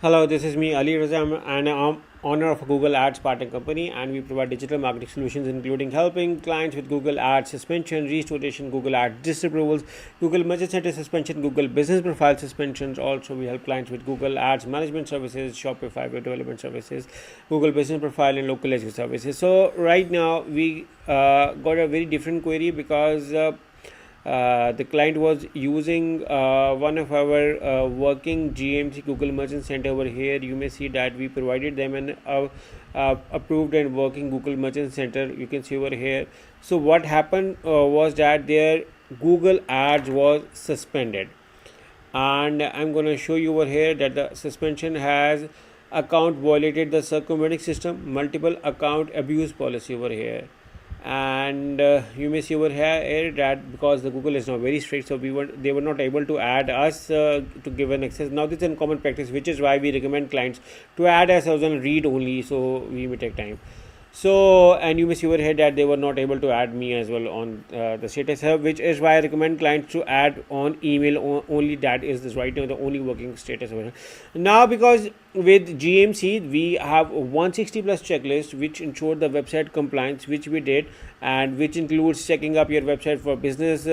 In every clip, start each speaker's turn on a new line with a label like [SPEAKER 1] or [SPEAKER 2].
[SPEAKER 1] Hello, this is me, Ali Razam, and I'm owner of a Google Ads partner company, and we provide digital marketing solutions, including helping clients with Google Ads suspension, restoration, Google Ads disapprovals, Google Merchant Center suspension, Google Business Profile suspensions. Also, we help clients with Google Ads management services, Shopify web development services, Google Business Profile, and local SEO services. So, right now we got a very different query because the client was using one of our working GMC Google Merchant Center over here. You may see that we provided them an approved and working Google Merchant Center. You can see over here. So what happened was that their Google Ads was suspended, and I'm going to show you over here that the suspension has account violated the circumventing system multiple account abuse policy over here. And you may see over here that because the Google is now very strict, so they were not able to add us to give an access. Now this is a common practice, which is why we recommend clients to add us as on read only, so we may take time. So, and you may see over here that they were not able to add me as well on the status hub, which is why I recommend clients to add on email only. That is this right now the only working status over here. Now, because with GMC we have 160 plus checklist which ensure the website compliance, which we did, and which includes checking up your website for business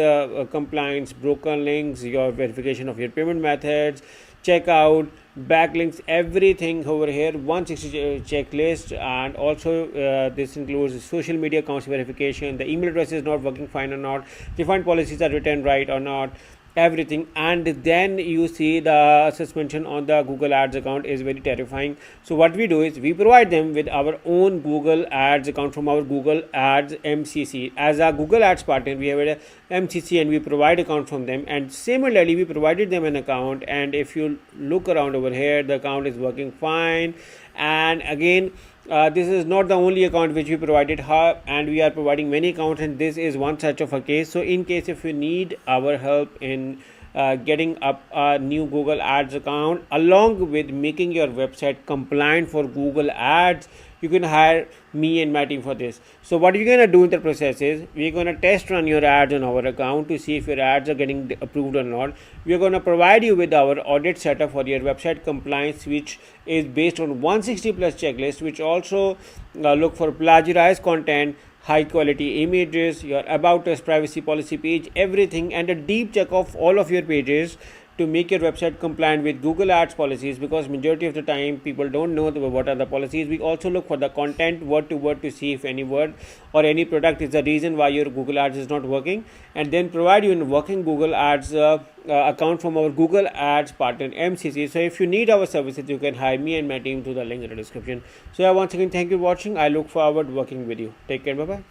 [SPEAKER 1] compliance, broken links, your verification of your payment methods, checkout, backlinks, everything over here. 160 checklist, and also this includes social media accounts verification, the email address is not working fine or not, defined policies are written right or not, everything. And then you see the suspension on the Google Ads account is very terrifying. So what we do is we provide them with our own Google Ads account from our Google Ads MCC. As a Google Ads partner, we have a MCC and we provide account from them, and similarly we provided them an account, and if you look around over here, the account is working fine. And again, this is not the only account which we provided her, and we are providing many accounts, and this is one such of a case. So in case if you need our help in getting up a new Google Ads account along with making your website compliant for Google Ads, you can hire me and my team for this. So what you're going to do in the process is we're going to test run your ads on our account to see if your ads are getting approved or not. We're going to provide you with our audit setup for your website compliance, which is based on 160 plus checklist, which also look for plagiarized content, high quality images, your about us privacy policy page, everything, and a deep check of all of your pages to make your website compliant with Google Ads policies, because majority of the time people don't know what are the policies. We also look for the content word to see if any word or any product is the reason why your Google Ads is not working, and then provide you in working Google Ads account from our Google Ads partner MCC. So if you need our services, you can hire me and my team through the link in the description. So once again, thank you for watching. I look forward working with you. Take care. Bye bye.